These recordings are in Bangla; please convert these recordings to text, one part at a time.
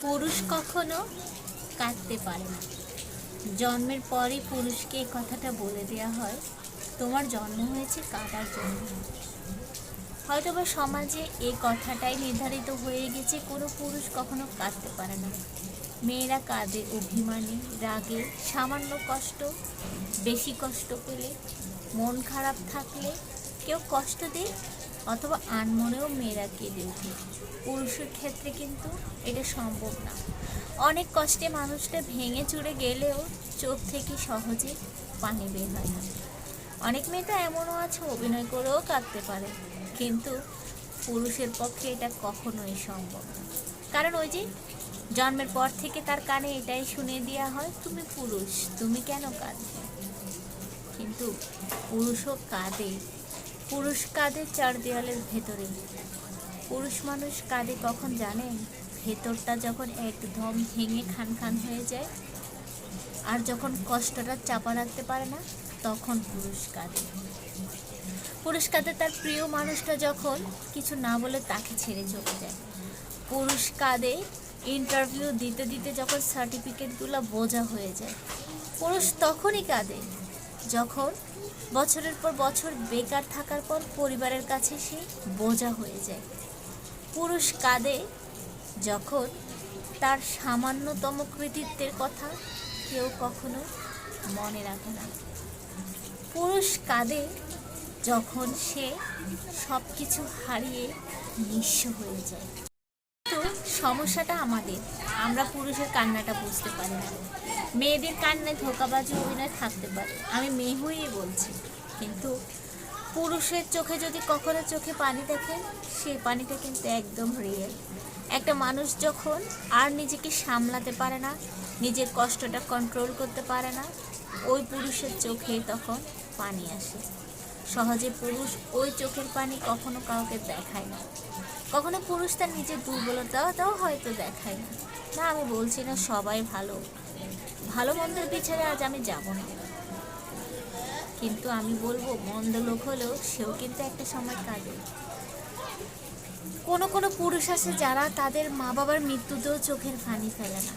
পুরুষ কখনো কাঁদতে পারে না। জন্মের পরই পুরুষকে এই কথাটা বলে দেওয়া হয়, তোমার জন্ম হয়েছে কাঁদার জন্য। হয়তোবা সমাজে এই কথাটাই নির্ধারিত হয়ে গেছে, কোনো পুরুষ কখনো কাঁদতে পারে না। মেয়েরা কাঁদে অভিমানে, রাগে, সামান্য কষ্ট, বেশি কষ্ট পেলে, মন খারাপ থাকলে, কেউ কষ্ট দেয় অথবা আনমনেও মেয়েরা কেঁদে ওঠে। পুরুষের ক্ষেত্রে কিন্তু এটা সম্ভব না। অনেক কষ্টে মানুষটা ভেঙে চুরে গেলেও চোখ থেকে সহজে পানি বের হয় না। অনেক মেয়ে তো এমনও আছে অভিনয় করেও কাঁদতে পারে, কিন্তু পুরুষের পক্ষে এটা কখনোই সম্ভব না। কারণ ওই যে জন্মের পর থেকে তার কানে এটাই শুনিয়ে দেওয়া হয়, তুমি পুরুষ, তুমি কেন কাঁদবে। কিন্তু পুরুষও কাঁদে। পুরুষ কাঁদে চার দেওয়ালের ভেতরে। পুরুষ মানুষ কাঁদে কখন জানেন? ভেতরটা যখন একদম ভেঙে খান খান হয়ে যায়, আর যখন কষ্টটা চাপা রাখতে পারে না, তখন পুরুষ কাঁদে। পুরুষ কাঁদে তার প্রিয় মানুষটা যখন কিছু না বলে তাকে ছেড়ে চলে যায়। পুরুষ কাঁদে ইন্টারভিউ দিতে দিতে যখন সার্টিফিকেটগুলো বোঝা হয়ে যায়। পুরুষ তখনই কাঁদে যখন বছরের পর বছর বেকার থাকার পর পরিবারের কাছে সে বোঝা হয়ে যায়। পুরুষ কাঁদে যখন তার সামান্যতম কৃতিত্বের কথা কেউ কখনো মনে রাখে না। পুরুষ কাঁদে যখন সে সব কিছু হারিয়ে নিঃস্ব হয়ে যায়। তো সমস্যাটা আমাদের, আমরা পুরুষের কান্নাটা বুঝতে পারি না। মেয়েদের কান্নায় ধোঁকাবাজি অভিনয় থাকতে পারে, আমি মেয়ে হয়েই বলছি। কিন্তু পুরুষের চোখে যদি কখনো চোখে পানি দেখেন, সেই পানিটা কিন্তু একদম রিয়েল। একটা মানুষ যখন আর নিজেকে সামলাতে পারে না, নিজের কষ্টটা কন্ট্রোল করতে পারে না, ওই পুরুষের চোখে তখন পানি আসে। সহজে পুরুষ ওই চোখের পানি কখনো কাউকে দেখায় না। কখনো পুরুষ তার নিজের দুর্বলতাও হয়তো দেখায় না। না, আমি বলছি না সবাই ভালো, ভালো মন্দের পিছনে আজ আমি যাব না, কিন্তু আমি বলবো মন্দ লোক হলেও সেও কিন্তু একটা সময় কাঁদে। কোনো কোনো পুরুষ আছে যারা তাদের মা বাবার মৃত্যুতেও চোখের পানি ফেলে না,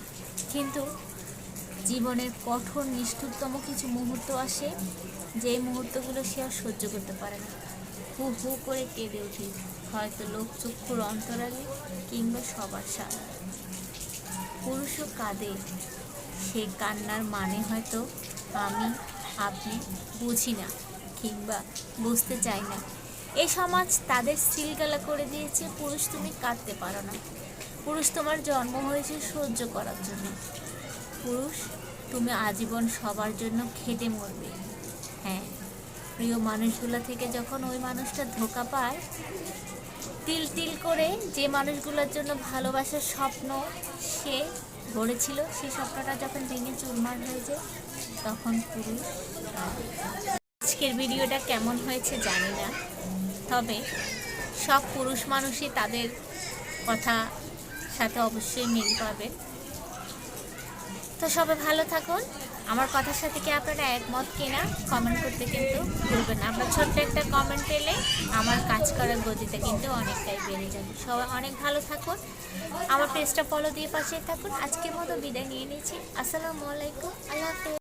কিন্তু জীবনের কঠোর নিষ্ঠুরতম কিছু মুহূর্ত আসে, যেই মুহূর্তগুলো সে আর সহ্য করতে পারে না, হু হু করে কেঁদে ওঠে, হয়তো লোক চক্ষুর অন্তরালে কিংবা সবার সামনে। পুরুষও কাঁদে, সে কান্নার মানে হয়তো আমি আপনি বুঝি না কিংবা বুঝতে চাই না। এই সমাজ তাদের সিলগালা করে দিয়েছে, পুরুষ তুমি কাঁদতে পারো না, পুরুষ তোমার জন্ম হয়েছে সহ্য করার জন্য, পুরুষ তুমি আজীবন সবার জন্য খেটে মরবে। হ্যাঁ, প্রিয় মানুষগুলো থেকে যখন ওই মানুষটা ধোঁকা পায়, তিল তিল করে যে মানুষগুলোর জন্য ভালোবাসার স্বপ্ন সে গড়েছিল, সেই স্বপ্নটা যখন ভেঙে চুরমার হয়ে যায়, তখন পুরুষ। আজকের ভিডিওটা কেমন হয়েছে জানি না, তবে সব পুরুষ মানুষই তাদের কথা সাথে অবশ্যই মিল পাবে। তো সবাই ভালো থাকুন। আমার কথার সাথে কি আপনারা একমত কিনা কমেন্ট করতে কিন্তু ভুলবেন না। আপনার ছোট্ট একটা কমেন্ট পেলে আমার কাজ করার গতিতে কিন্তু অনেকটাই বেড়ে যাবে। সবাই অনেক ভালো থাকুন, আমার পেজটা ফলো দিয়ে পাশে থাকুন। আজকের মতো বিদায় নিয়ে নিচ্ছি। আসসালামু আলাইকুম, আল্লাহ হাফেজ।